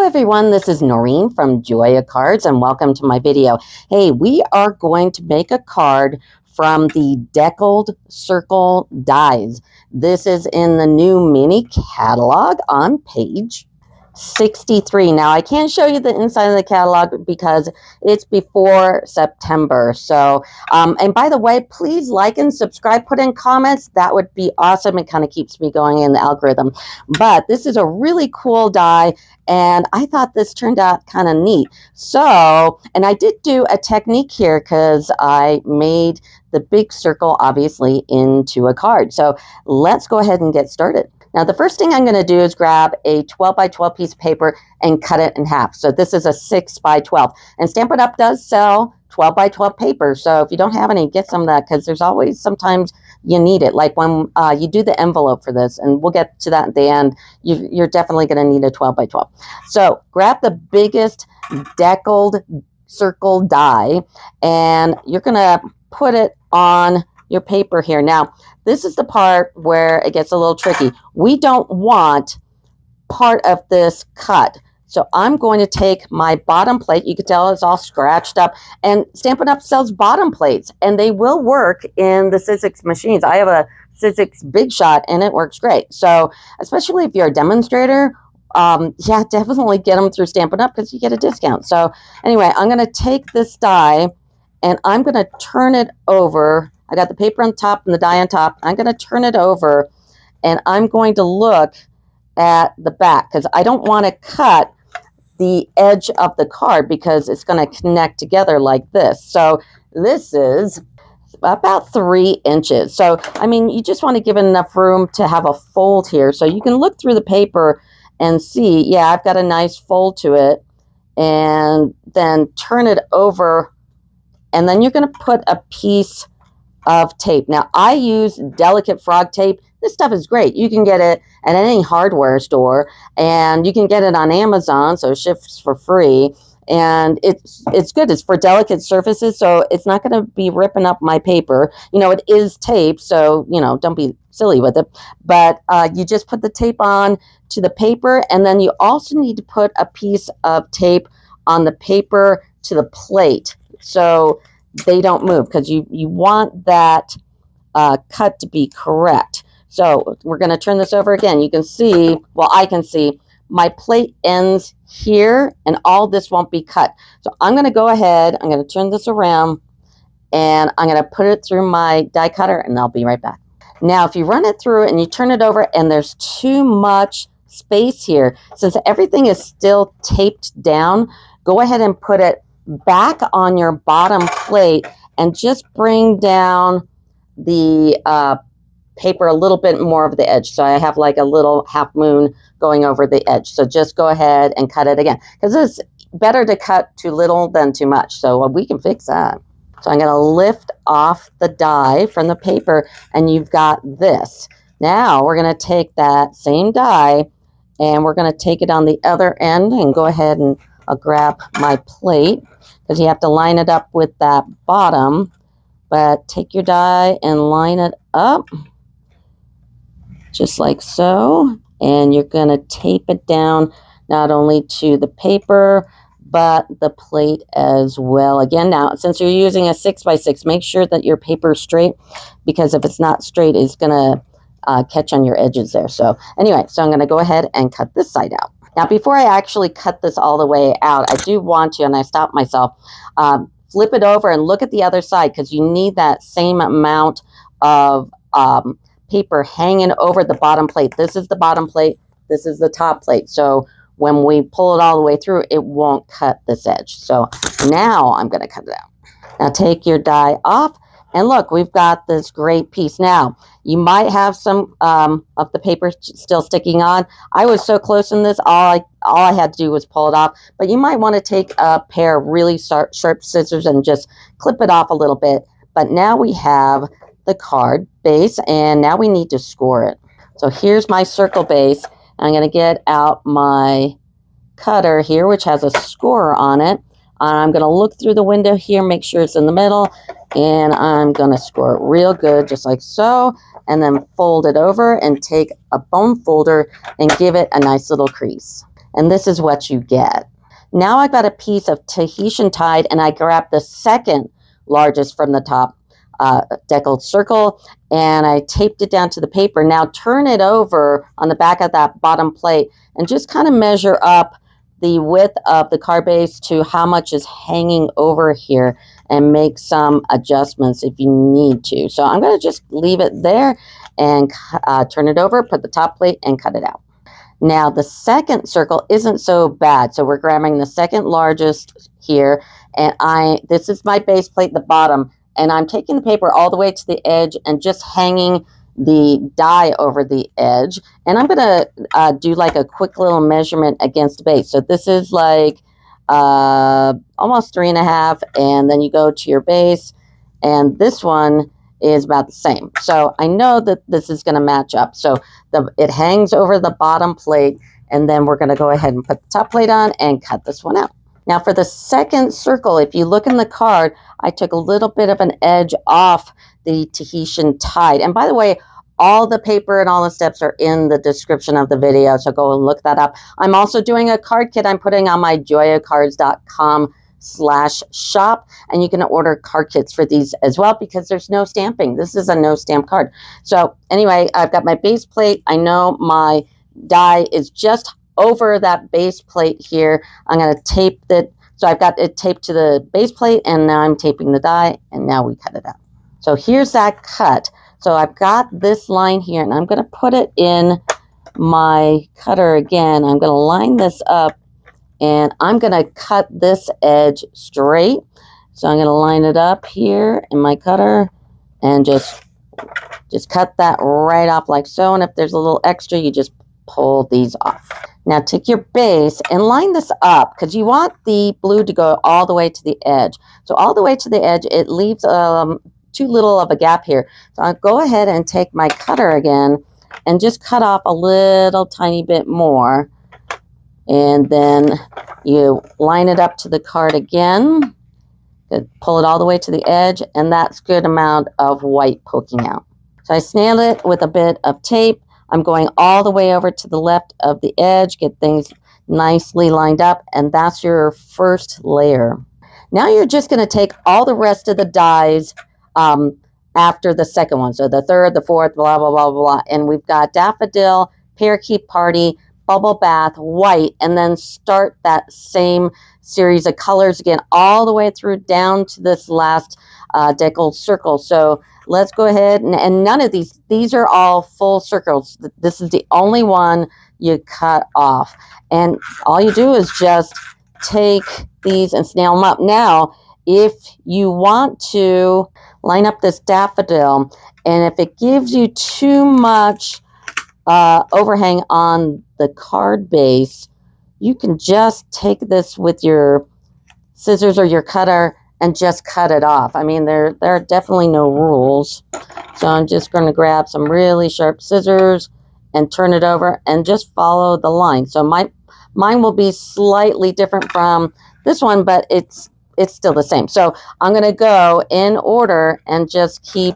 everyone, this is Noreen from Joya Cards and welcome to my video. Hey, we are going to make a card from the Deckled circle dies. This is in the new mini catalog on page 63. Now, I can't show you the inside of the catalog because it's before September. So, and by the way, please like and subscribe, put in comments. That would be awesome. It kind of keeps me going in the algorithm. But this is a really cool die, and I thought this turned out kind of neat. So, and I did do a technique here because I made the big circle, obviously, into a card. So let's go ahead and get started. Now, the first thing I'm going to do is grab a 12 by 12 piece of paper and cut it in half. So this is a 6 by 12. And Stampin' Up! Does sell 12 by 12 paper. So if you don't have any, get some of that because there's always sometimes you need it. Like when you do the envelope for this, and we'll get to that at the end, you're definitely going to need a 12 by 12. So grab the biggest Deckled circle die, and you're going to put it on your paper here. Now, this is the part where it gets a little tricky. We don't want part of this cut. So I'm going to take my bottom plate. You can tell it's all scratched up. And Stampin' Up! Sells bottom plates, and they will work in the Sizzix machines. I have a Sizzix Big Shot, and it works great. So especially if you're a demonstrator, yeah, definitely get them through Stampin' Up! Because you get a discount. So anyway, I'm going to take this die, and I'm going to turn it over. I got the paper on top and the die on top. I'm going to turn it over, and I'm going to look at the back because I don't want to cut the edge of the card because it's going to connect together like this. So this is about 3 inches. So, I mean, you just want to give it enough room to have a fold here. So you can look through the paper and see, yeah, I've got a nice fold to it, and then turn it over, and then you're going to put a piece of tape. Now, I use delicate frog tape. This stuff is great. You can get it at any hardware store, and you can get it on Amazon, so it ships for free. And it's good. It's for delicate surfaces, so it's not going to be ripping up my paper. You know, it is tape, so, you know, don't be silly with it. But you just put the tape on to the paper, and then you also need to put a piece of tape on the paper to the plate, so they don't move, because you want that cut to be correct. So we're going to turn this over again. You can see, well, I can see my plate ends here, and all this won't be cut. So I'm going to go ahead, I'm going to turn this around, and I'm going to put it through my die cutter, and I'll be right back. Now, if you run it through and you turn it over and there's too much space here, since everything is still taped down, go ahead and put it back on your bottom plate and just bring down the paper a little bit more of the edge. So I have like a little half moon going over the edge. So just go ahead and cut it again, because it's better to cut too little than too much. So we can fix that. So I'm going to lift off the die from the paper, and you've got this. Now we're going to take that same die, and we're going to take it on the other end, and go ahead and I'll grab my plate, because you have to line it up with that bottom. But take your die and line it up just like so, and you're going to tape it down not only to the paper but the plate as well. Again, now since you're using a 6 by 6, make sure that your paper is straight, because if it's not straight, it's going to catch on your edges there. So anyway, so I'm going to go ahead and cut this side out. Now, before I actually cut this all the way out, I do want to, and I stopped myself, flip it over and look at the other side, because you need that same amount of paper hanging over the bottom plate. This is the bottom plate. This is the top plate. So when we pull it all the way through, it won't cut this edge. So now I'm going to cut it out. Now take your die off, and look, we've got this great piece. Now, you might have some of the paper still sticking on. I was so close in this, all I had to do was pull it off. But you might want to take a pair of really sharp scissors and just clip it off a little bit. But now we have the card base, and now we need to score it. So here's my circle base. I'm going to get out my cutter here, which has a scorer on it. I'm going to look through the window here, make sure it's in the middle, and I'm going to score it real good, just like so, and then fold it over and take a bone folder and give it a nice little crease. And this is what you get. Now I've got a piece of Tahitian tide, and I grabbed the second largest from the top deckled circle, and I taped it down to the paper. Now turn it over on the back of that bottom plate and just kind of measure up the width of the card base to how much is hanging over here, and make some adjustments if you need to. So I'm going to just leave it there and turn it over, put the top plate, and cut it out. Now the second circle isn't so bad. So we're grabbing the second largest here, and this is my base plate, the bottom, and I'm taking the paper all the way to the edge and just hanging the die over the edge. And I'm going to do like a quick little measurement against the base. So this is like almost 3.5, and then you go to your base, and this one is about the same. So I know that this is going to match up. So it hangs over the bottom plate, and then we're going to go ahead and put the top plate on and cut this one out. Now for the second circle, if you look in the card, I took a little bit of an edge off the Tahitian tide. And by the way, all the paper and all the steps are in the description of the video, so go and look that up. I'm also doing a card kit I'm putting on my joyacards.com/shop, and you can order card kits for these as well because there's no stamping. This is a no stamp card. So anyway, I've got my base plate. I know my die is just over that base plate here. I'm going to tape it. So I've got it taped to the base plate, and now I'm taping the die, and now we cut it out. So here's that cut. So I've got this line here, and I'm going to put it in my cutter again. I'm going to line this up, and I'm going to cut this edge straight. So I'm going to line it up here in my cutter and just cut that right off like so. And if there's a little extra, you just pull these off. Now take your base and line this up because you want the blue to go all the way to the edge. So all the way to the edge, it leaves too little of a gap here. So I'll go ahead and take my cutter again and just cut off a little tiny bit more. And then you line it up to the card again, pull it all the way to the edge, and that's a good amount of white poking out. So I snail it with a bit of tape. I'm going all the way over to the left of the edge, get things nicely lined up, and that's your first layer. Now you're just going to take all the rest of the dies after the second one. So the third, the fourth, blah, blah, blah, blah. And we've got Daffodil, Parakeet Party, Bubble Bath, White, and then start that same series of colors again all the way through down to this last deckled circle. So let's go ahead and none of these are all full circles. This is the only one you cut off. And all you do is just take these and snail them up. Now, if you want to line up this daffodil, and if it gives you too much overhang on the card base, you can just take this with your scissors or your cutter and just cut it off. I mean, there are definitely no rules. So I'm just going to grab some really sharp scissors and turn it over and just follow the line. So mine will be slightly different from this one, but it's still the same. So I'm going to go in order and just keep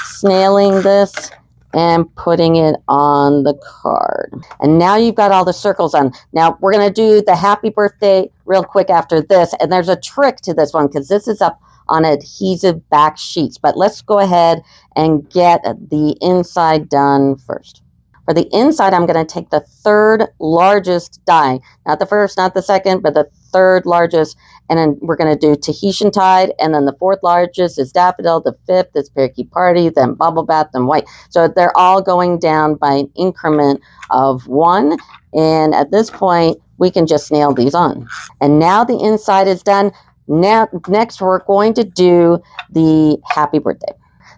snailing this and putting it on the card. And now you've got all the circles on. Now we're going to do the happy birthday real quick after this. And there's a trick to this one because this is up on adhesive back sheets. But let's go ahead and get the inside done first. For the inside, I'm going to take the third largest die. Not the first, not the second, but the third largest. And then we're going to do Tahitian tide. And then the fourth largest is daffodil. The fifth is Parakeet Party, then bubble bath, then white. So they're all going down by an increment of 1. And at this point, we can just nail these on. And now the inside is done. Now, next, we're going to do the happy birthday.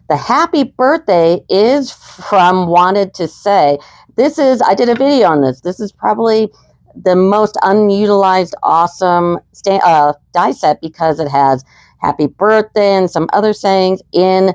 The happy birthday is from Wanted to Say. I did a video on this. This is probably the most unutilized awesome die set because it has happy birthday and some other sayings in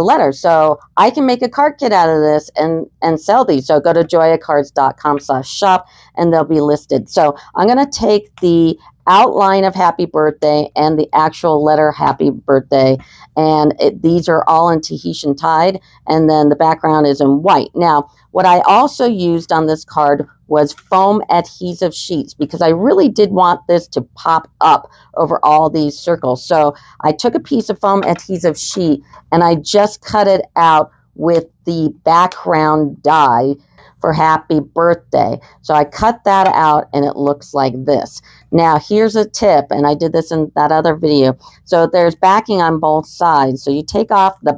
letters. So I can make a card kit out of this and sell these. So go to joyacards.com/shop and they'll be listed. So I'm going to take the outline of happy birthday and the actual letter happy birthday, and these are all in Tahitian tide, and then the background is in white. Now, what I also used on this card was foam adhesive sheets, because I really did want this to pop up over all these circles. So I took a piece of foam adhesive sheet and I just cut it out with the background die for happy birthday. So I cut that out and it looks like this. Now here's a tip, and I did this in that other video. So there's backing on both sides. So you take off the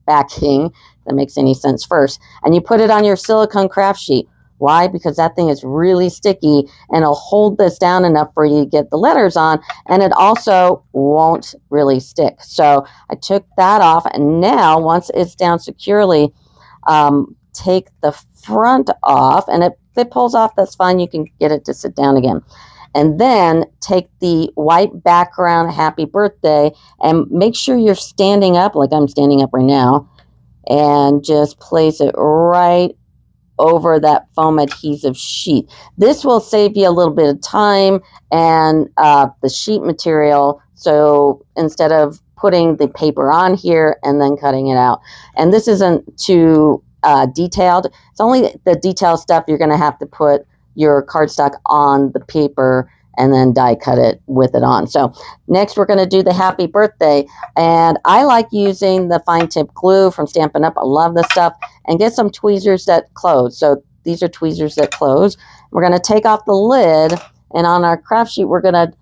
backing, that makes any sense, first, and you put it on your silicone craft sheet. Why? Because that thing is really sticky and it'll hold this down enough for you to get the letters on, and it also won't really stick. So I took that off, and now once it's down securely, take the front off, and if it pulls off, that's fine. You can get it to sit down again. And then take the white background happy birthday and make sure you're standing up, like I'm standing up right now, and just place it right over that foam adhesive sheet. This will save you a little bit of time and the sheet material. So instead of putting the paper on here and then cutting it out. And this isn't too detailed. It's only the detailed stuff you're going to have to put your cardstock on the paper and then die cut it with it on. So next we're going to do the happy birthday, and I like using the fine tip glue from Stampin' Up. I love this stuff, and get some tweezers that close. So these are tweezers that close. We're going to take off the lid, and on our craft sheet we're going to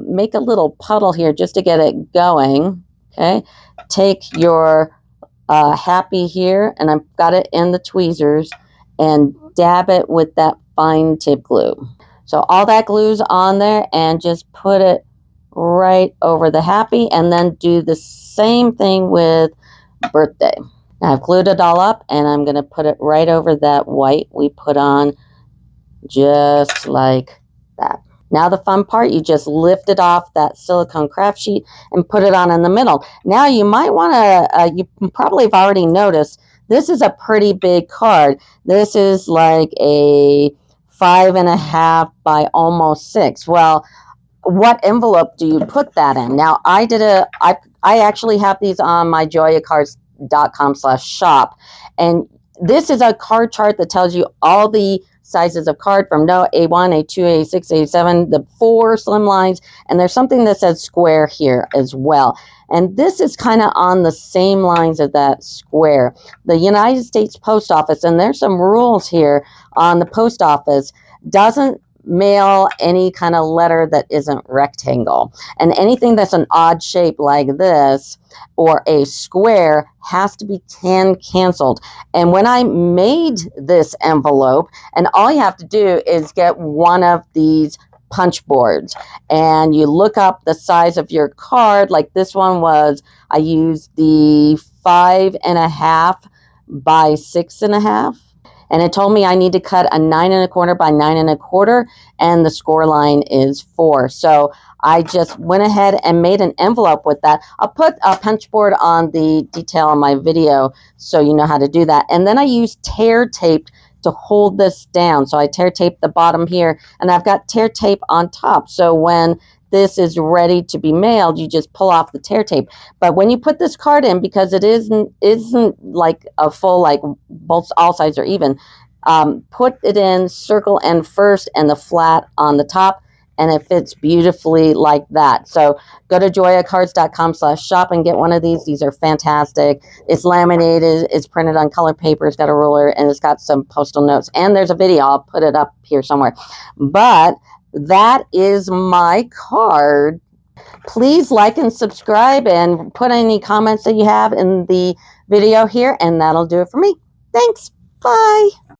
make a little puddle here just to get it going. Okay, take your happy here, and I've got it in the tweezers, and dab it with that fine tip glue. So all that glue's on there, and just put it right over the happy, and then do the same thing with birthday. Now I've glued it all up, and I'm going to put it right over that white we put on, just like that. Now the fun part, you just lift it off that silicone craft sheet and put it on in the middle. Now you might want to, you probably have already noticed, this is a pretty big card. This is like a 5.5 by almost 6. Well, what envelope do you put that in? Now I actually have these on my joyacards.com/shop, and this is a card chart that tells you all the sizes of card from no A1, A2, A6, A7, the 4 slim lines, and there's something that says square here as well. And this is kind of on the same lines of that square. The United States Post Office, and there's some rules here on the post office, doesn't mail any kind of letter that isn't rectangle. And anything that's an odd shape like this or a square has to be canceled. And when I made this envelope, and all you have to do is get one of these punch boards, and you look up the size of your card. Like this one was, I used the 5.5 by 6.5, and it told me I need to cut a 9.25 by 9.25, and the score line is 4. So I just went ahead and made an envelope with that. I'll put a punch board on the detail on my video so you know how to do that. And then I used tear tape to hold this down. So I tear taped the bottom here, and I've got tear tape on top. So when this is ready to be mailed, you just pull off the tear tape. But when you put this card in, because it isn't like a full, like both all sides are even, put it in circle end first and the flat on the top, and it fits beautifully like that. So go to joyacards.com/shop and get one of these. These are fantastic. It's laminated, it's printed on color paper, it's got a ruler, and it's got some postal notes. And there's a video, I'll put it up here somewhere. But that is my card. Please like and subscribe and put any comments that you have in the video here, and that'll do it for me. Thanks. Bye.